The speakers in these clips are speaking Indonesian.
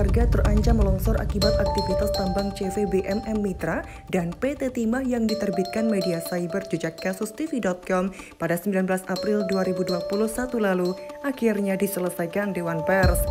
warga terancam longsor akibat aktivitas tambang CV BMM Mitra dan PT Timah yang diterbitkan media cyber jejak kasus TV.com pada 19 April 2021 lalu akhirnya diselesaikan Dewan Pers.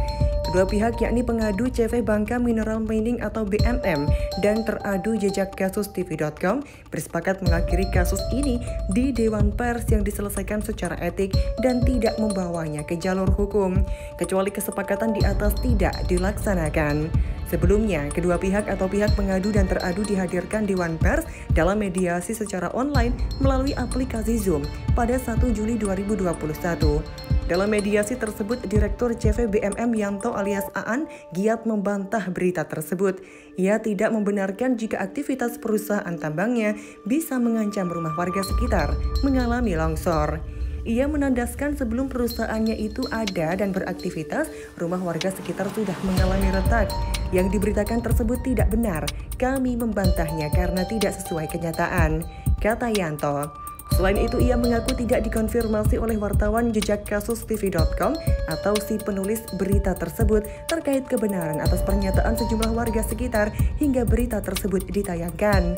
Kedua pihak yakni pengadu CV Bangka Mineral Mining atau BMM dan teradu jejak kasus TV.com bersepakat mengakhiri kasus ini di Dewan Pers yang diselesaikan secara etik dan tidak membawanya ke jalur hukum, kecuali kesepakatan di atas tidak dilaksanakan. Sebelumnya, kedua pihak atau pihak pengadu dan teradu dihadirkan Dewan Pers dalam mediasi secara online melalui aplikasi Zoom pada 1 Juli 2021. Dalam mediasi tersebut, Direktur CV BMM Yanto alias Aan giat membantah berita tersebut. Ia tidak membenarkan jika aktivitas perusahaan tambangnya bisa mengancam rumah warga sekitar mengalami longsor. Ia menandaskan sebelum perusahaannya itu ada dan beraktivitas, rumah warga sekitar sudah mengalami retak. Yang diberitakan tersebut tidak benar. Kami membantahnya karena tidak sesuai kenyataan, kata Yanto. Selain itu, ia mengaku tidak dikonfirmasi oleh wartawan jejak kasus TV.com atau si penulis berita tersebut terkait kebenaran atas pernyataan sejumlah warga sekitar hingga berita tersebut ditayangkan.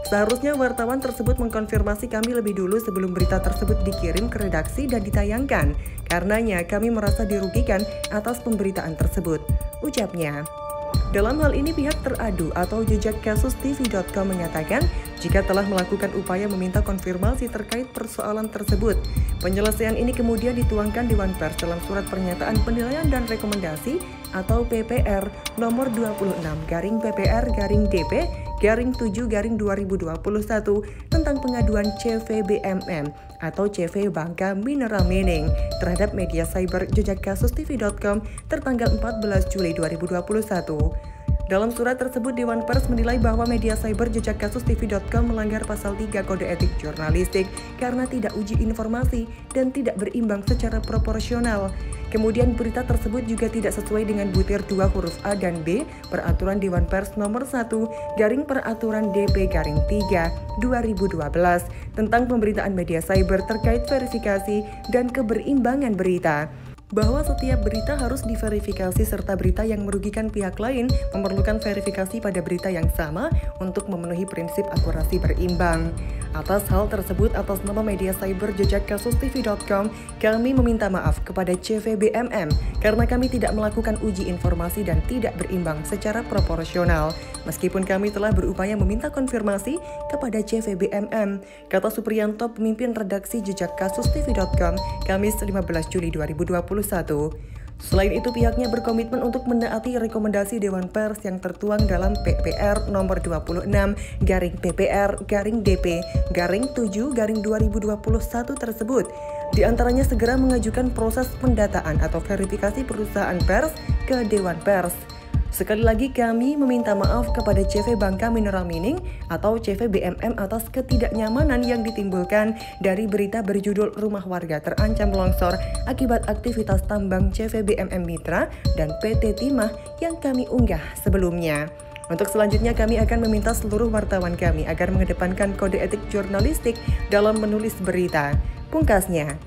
Seharusnya wartawan tersebut mengkonfirmasi kami lebih dulu sebelum berita tersebut dikirim ke redaksi dan ditayangkan. Karenanya kami merasa dirugikan atas pemberitaan tersebut, ucapnya. Dalam hal ini pihak teradu atau jejak kasus TV.com mengatakan jika telah melakukan upaya meminta konfirmasi terkait persoalan tersebut. Penyelesaian ini kemudian dituangkan Dewan Pers dalam surat pernyataan penilaian dan rekomendasi atau PPR nomor 26/PPR-DP-7/2021 tentang pengaduan CV BMM atau CV Bangka Mineral Mining terhadap media cyber jejak kasus TV.com tertanggal 14 Juli 2021. Dalam surat tersebut, Dewan Pers menilai bahwa media cyber jejak kasus TV.com melanggar pasal 3 Kode Etik Jurnalistik karena tidak uji informasi dan tidak berimbang secara proporsional. Kemudian berita tersebut juga tidak sesuai dengan butir 2 huruf A dan B Peraturan Dewan Pers nomor 1/Peraturan DP-3 2012 tentang pemberitaan media cyber terkait verifikasi dan keberimbangan berita. Bahwa setiap berita harus diverifikasi serta berita yang merugikan pihak lain memerlukan verifikasi pada berita yang sama untuk memenuhi prinsip akurasi berimbang. Atas hal tersebut, atas nama media cyber jejak kasus TV.com, kami meminta maaf kepada CV BMM karena kami tidak melakukan uji informasi dan tidak berimbang secara proporsional. Meskipun kami telah berupaya meminta konfirmasi kepada CV BMM, kata Supriyanto, pemimpin redaksi jejak kasus TV.com, Kamis 15 Juli 2021. Selain itu, pihaknya berkomitmen untuk menaati rekomendasi Dewan Pers yang tertuang dalam PPR nomor 26/PPR-DP-7/2021 tersebut. Di antaranya segera mengajukan proses pendataan atau verifikasi perusahaan pers ke Dewan Pers. Sekali lagi kami meminta maaf kepada CV Bangka Mineral Mining atau CV BMM atas ketidaknyamanan yang ditimbulkan dari berita berjudul Rumah Warga Terancam Longsor akibat aktivitas tambang CV BMM Mitra dan PT Timah yang kami unggah sebelumnya. Untuk selanjutnya kami akan meminta seluruh wartawan kami agar mengedepankan kode etik jurnalistik dalam menulis berita, pungkasnya.